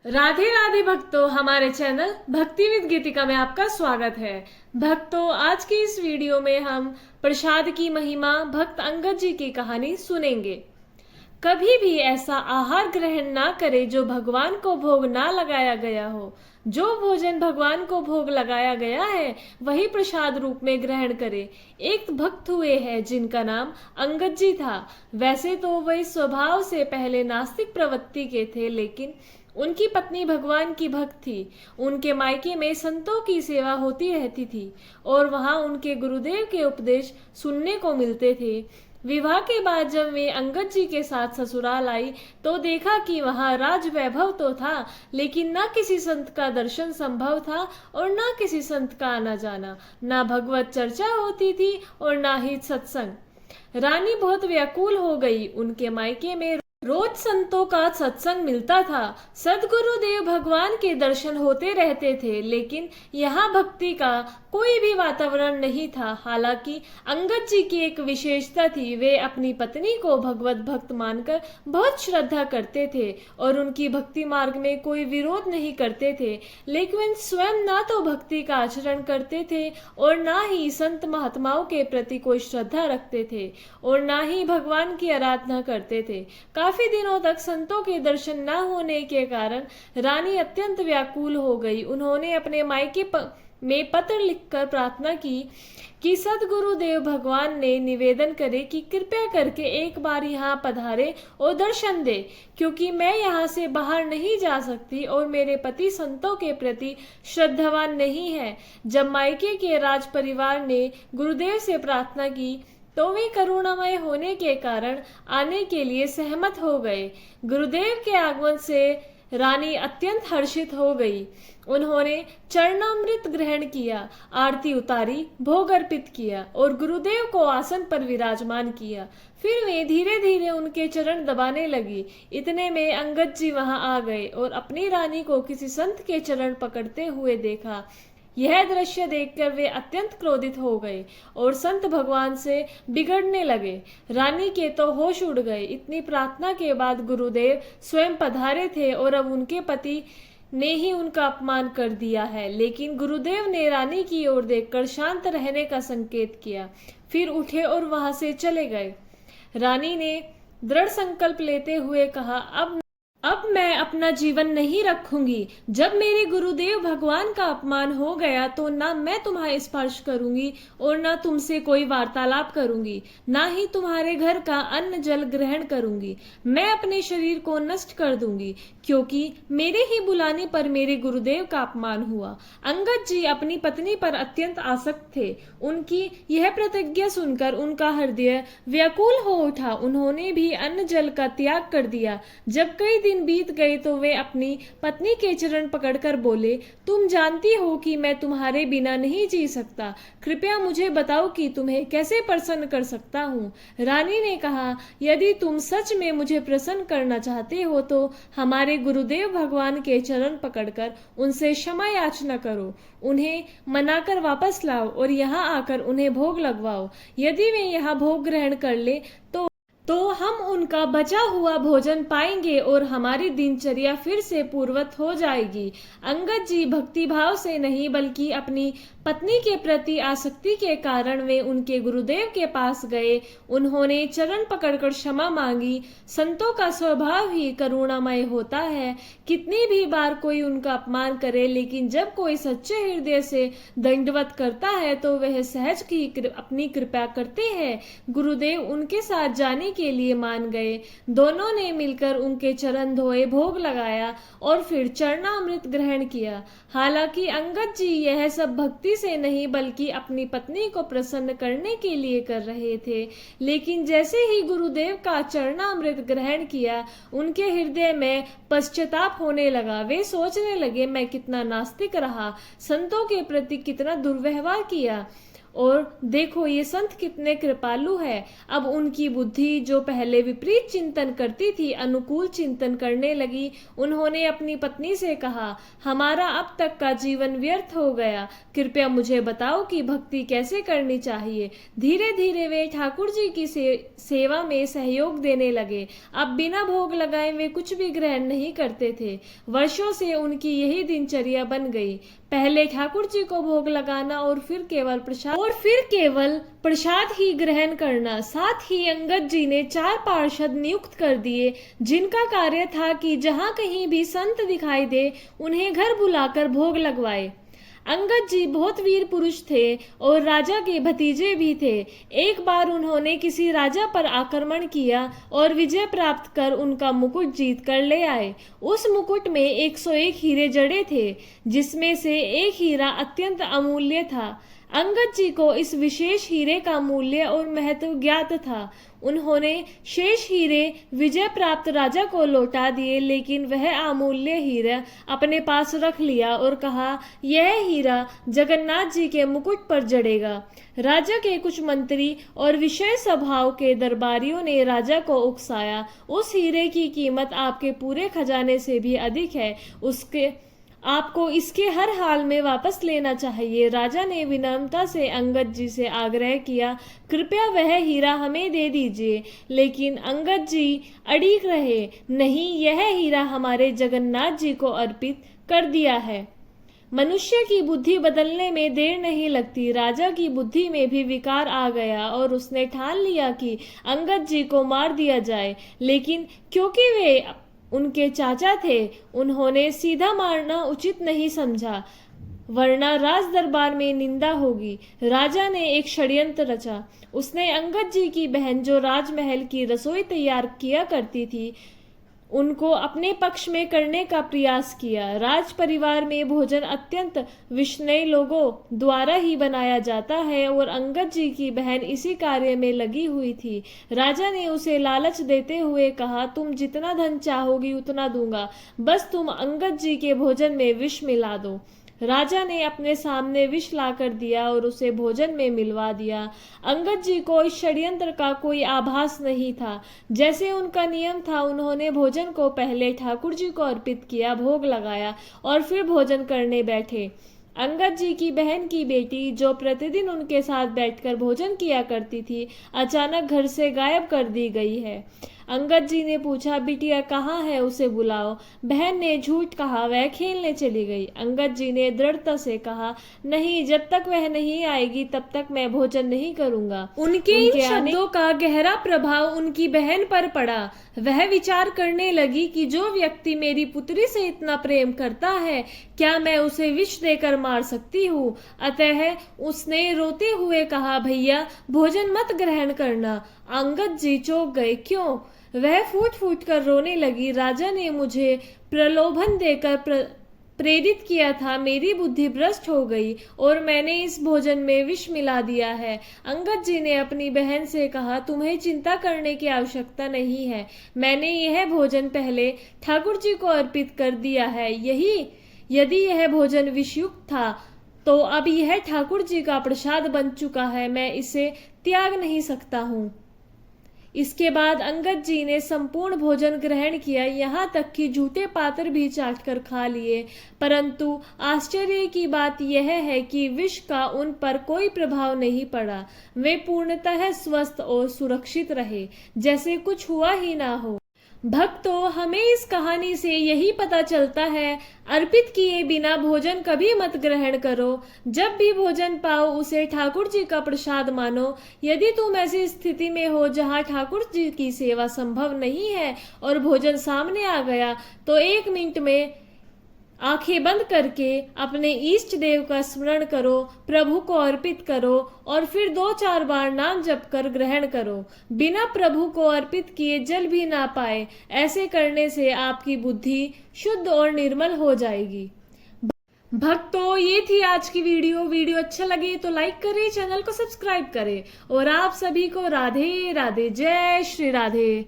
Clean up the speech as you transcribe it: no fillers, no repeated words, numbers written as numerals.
राधे राधे भक्तों, हमारे चैनल भक्ति विद गीतिका में आपका स्वागत है। भक्तों, आज की इस वीडियो में हम प्रसाद की महिमा भक्त अंगद जी की कहानी सुनेंगे। कभी भी ऐसा आहार ग्रहण ना करे जो भगवान को भोग ना लगाया गया हो। जो भोजन भगवान को भोग लगाया गया है वही प्रसाद रूप में ग्रहण करे। एक भक्त हुए हैं जिनका नाम अंगद जी था। वैसे तो वही स्वभाव से पहले नास्तिक प्रवृत्ति के थे, लेकिन उनकी पत्नी भगवान की भक्त थी। उनके मायके में संतों की सेवा होती रहती थी और वहां उनके गुरुदेव के उपदेश सुनने को मिलते थे। विवाह के बाद जब वे अंगद जी के साथ ससुराल आई तो देखा कि वहां राज वैभव तो था, लेकिन न किसी संत का दर्शन संभव था और न किसी संत का आना जाना, न भगवत चर्चा होती थी और न ही सत्संग। रानी बहुत व्याकुल हो गई। उनके मायके में रोज संतों का सत्संग मिलता था, सदगुरुदेव भगवान के दर्शन होते रहते थे, लेकिन यहाँ भक्ति का कोई भी वातावरण नहीं था। हालांकि अंगद जी की एक विशेषता थी, वे अपनी पत्नी को भगवत भक्त मानकर बहुत श्रद्धा करते थे और उनकी भक्ति मार्ग में कोई विरोध नहीं करते थे। लेकिन स्वयं ना तो भक्ति का आचरण करते थे और ना ही संत महात्माओं के प्रति कोई श्रद्धा रखते थे और ना ही भगवान की आराधना करते थे। काफी दिनों तक संतों के दर्शन न होने के कारण रानी अत्यंत व्याकुल हो गई। उन्होंने अपने मायके में पत्र लिखकर प्रार्थना की कि सदगुरुदेव भगवान ने निवेदन करे कि कृपया करके एक बार यहाँ पधारे और दर्शन दे, क्योंकि मैं यहाँ से बाहर नहीं जा सकती और मेरे पति संतों के प्रति श्रद्धावान नहीं है। जब मायके के राज परिवार ने गुरुदेव से प्रार्थना की तो वे करुणामय होने के कारण आने के लिए सहमत हो गए। गुरुदेव के आगमन से रानी अत्यंत हर्षित हो गई। उन्होंने चरणामृत ग्रहण किया, आरती उतारी, भोग अर्पित किया और गुरुदेव को आसन पर विराजमान किया। फिर वे धीरे धीरे उनके चरण दबाने लगी। इतने में अंगद जी वहां आ गए और अपनी रानी को किसी संत के चरण पकड़ते हुए देखा। यह दृश्य देखकर वे अत्यंत क्रोधित हो गए और संत भगवान से बिगड़ने लगे। रानी के तो होश उड़ गए। इतनी प्रार्थना के बाद गुरुदेव स्वयं पधारे थे और अब उनके पति ने ही उनका अपमान कर दिया है, लेकिन गुरुदेव ने रानी की ओर देखकर शांत रहने का संकेत किया, फिर उठे और वहां से चले गए। रानी ने दृढ़ संकल्प लेते हुए कहा, अब मैं अपना जीवन नहीं रखूंगी। जब मेरे गुरुदेव भगवान का अपमान हो गया तो ना मैं तुम्हारा स्पर्श करूंगी और ना तुमसे कोई वार्तालाप करूंगी, ना ही तुम्हारे घर का अन्न जल ग्रहण करूंगी। मैं अपने शरीर को नष्ट कर दूंगी, क्योंकि मेरे ही बुलाने पर मेरे गुरुदेव का अपमान हुआ। अंगद जी अपनी पत्नी पर अत्यंत आसक्त थे। उनकी यह प्रतिज्ञा सुनकर उनका हृदय व्याकुल हो उठा। उन्होंने भी अन्न जल का त्याग कर दिया। जब कई दिन बीत गए तो वे अपनी पत्नी के चरण पकड़कर बोले, तुम जानती हो कि मैं तुम्हारे बिना नहीं जी सकता। कृपया मुझे बताओ कि तुम्हें कैसे प्रसन्न कर सकता हूँ। रानी ने कहा, यदि तुम सच में मुझे प्रसन्न करना चाहते हो तो हमारे गुरुदेव भगवान के चरण पकड़कर उनसे क्षमा याचना करो, उन्हें मनाकर वापस लाओ और यहाँ आकर उन्हें भोग लगवाओ। यदि वे यहाँ भोग ग्रहण कर ले तो हम उनका बचा हुआ भोजन पाएंगे और हमारी दिनचर्या फिर से पूर्ववत हो जाएगी। अंगद जी भक्ति भाव से नहीं बल्कि अपनी पत्नी के प्रति आसक्ति के कारण वे उनके गुरुदेव के पास गए। उन्होंने चरण पकड़कर क्षमा मांगी। संतों का स्वभाव ही करुणामय होता है। कितनी भी बार कोई उनका अपमान करे, लेकिन जब कोई सच्चे हृदय से दंडवत करता है तो वह सहज की अपनी कृपा करते हैं। गुरुदेव उनके साथ जाने के लिए मान गए। दोनों ने मिलकर उनके चरण धोए, भोग लगाया और फिर चरणामृत ग्रहण किया। हालांकि अंगद जी यह सब भक्ति से नहीं बल्कि अपनी पत्नी को प्रसन्न करने के लिए कर रहे थे, लेकिन जैसे ही गुरुदेव का चरणामृत ग्रहण किया उनके हृदय में पश्चाताप होने लगा। वे सोचने लगे, मैं कितना नास्तिक रहा, संतों के प्रति कितना दुर्व्यवहार किया। और देखो ये संत कितने कृपालु है। अब उनकी बुद्धि जो पहले विपरीत चिंतन करती थी अनुकूल चिंतन करने लगी। उन्होंने अपनी पत्नी से कहा, हमारा अब तक का जीवन व्यर्थ हो गया, कृपया मुझे बताओ कि भक्ति कैसे करनी चाहिए। धीरे धीरे वे ठाकुर जी की सेवा में सहयोग देने लगे। अब बिना भोग लगाए वे कुछ भी ग्रहण नहीं करते थे। वर्षों से उनकी यही दिनचर्या बन गई। पहले ठाकुर जी को भोग लगाना और फिर केवल प्रसाद ही ग्रहण करना। साथ ही अंगद जी ने 4 पार्षद नियुक्त कर दिए, जिनका कार्य था कि जहां कहीं भी संत दिखाई दे उन्हें घर बुलाकर भोग लगवाए। अंगद जी बहुत वीर पुरुष थे और राजा के भतीजे भी थे। एक बार उन्होंने किसी राजा पर आक्रमण किया और विजय प्राप्त कर उनका मुकुट जीत कर ले आए। उस मुकुट में 101 हीरे जड़े थे, जिसमें से एक हीरा अत्यंत अमूल्य था। अंगद जी को इस विशेष हीरे का मूल्य और महत्व ज्ञात था। उन्होंने शेष हीरे विजय प्राप्त राजा को लौटा दिए, लेकिन वह अमूल्य हीरा अपने पास रख लिया और कहा, यह हीरा जगन्नाथ जी के मुकुट पर जड़ेगा। राजा के कुछ मंत्री और विषय स्वभाव के दरबारियों ने राजा को उकसाया, उस हीरे की कीमत आपके पूरे खजाने से भी अधिक है, आपको इसके हर हाल में वापस लेना चाहिए। राजा ने विनम्रता से अंगद जी से आग्रह किया, कृपया वह हीरा हमें दे दीजिए, लेकिन अंगद जी अड़िग रहे, नहीं, यह हीरा हमारे जगन्नाथ जी को अर्पित कर दिया है। मनुष्य की बुद्धि बदलने में देर नहीं लगती। राजा की बुद्धि में भी विकार आ गया और उसने ठान लिया कि अंगद जी को मार दिया जाए, लेकिन क्योंकि वे उनके चाचा थे, उन्होंने सीधा मारना उचित नहीं समझा, वरना राज दरबार में निंदा होगी। राजा ने एक षड्यंत्र रचा। उसने अंगद जी की बहन, जो राजमहल की रसोई तैयार किया करती थी, उनको अपने पक्ष में करने का प्रयास किया। राज परिवार में भोजन अत्यंत विष्णु लोगों द्वारा ही बनाया जाता है और अंगद जी की बहन इसी कार्य में लगी हुई थी। राजा ने उसे लालच देते हुए कहा, तुम जितना धन चाहोगी उतना दूंगा, बस तुम अंगद जी के भोजन में विष मिला दो। राजा ने अपने सामने विष लाकर दिया और उसे भोजन में मिलवा दिया। अंगद जी को इस षड्यंत्र का कोई आभास नहीं था। जैसे उनका नियम था, उन्होंने भोजन को पहले ठाकुर जी को अर्पित किया, भोग लगाया और फिर भोजन करने बैठे। अंगद जी की बहन की बेटी, जो प्रतिदिन उनके साथ बैठकर भोजन किया करती थी, अचानक घर से गायब कर दी गई है। अंगद जी ने पूछा, बिटिया कहाँ है, उसे बुलाओ। बहन ने झूठ कहा, वह खेलने चली गई। अंगद जी ने दृढ़ता से कहा, नहीं, जब तक वह नहीं आएगी तब तक मैं भोजन नहीं करूंगा। उनके इन शब्दों का गहरा प्रभाव उनकी बहन पर पड़ा। वह विचार करने लगी कि जो व्यक्ति मेरी पुत्री से इतना प्रेम करता है, क्या मैं उसे विष देकर मार सकती हूँ? अतः उसने रोते हुए कहा, भैया भोजन मत ग्रहण करना। अंगद जी चौंक गए। क्यों? वह फूट फूट कर रोने लगी। राजा ने मुझे प्रलोभन देकर प्रेरित किया था, मेरी बुद्धि भ्रष्ट हो गई और मैंने इस भोजन में विष मिला दिया है। अंगद जी ने अपनी बहन से कहा, तुम्हें चिंता करने की आवश्यकता नहीं है, मैंने यह भोजन पहले ठाकुर जी को अर्पित कर दिया है। यदि यह भोजन विषयुक्त था तो अब यह ठाकुर जी का प्रसाद बन चुका है, मैं इसे त्याग नहीं सकता हूँ। इसके बाद अंगद जी ने संपूर्ण भोजन ग्रहण किया, यहाँ तक कि जूठे पात्र भी चाटकर खा लिए। परंतु आश्चर्य की बात यह है कि विष का उन पर कोई प्रभाव नहीं पड़ा। वे पूर्णतः स्वस्थ और सुरक्षित रहे, जैसे कुछ हुआ ही ना हो। भक्तों, हमें इस कहानी से यही पता चलता है, अर्पित किए बिना भोजन कभी मत ग्रहण करो। जब भी भोजन पाओ उसे ठाकुर जी का प्रसाद मानो। यदि तुम ऐसी स्थिति में हो जहाँ ठाकुर जी की सेवा संभव नहीं है और भोजन सामने आ गया, तो 1 मिनट में आंखें बंद करके अपने इष्ट देव का स्मरण करो, प्रभु को अर्पित करो और फिर 2-4 बार नाम जप कर ग्रहण करो। बिना प्रभु को अर्पित किए जल भी ना पाए। ऐसे करने से आपकी बुद्धि शुद्ध और निर्मल हो जाएगी। भक्तों, ये थी आज की वीडियो अच्छा लगे तो लाइक करें, चैनल को सब्सक्राइब करें और आप सभी को राधे राधे, जय श्री राधे।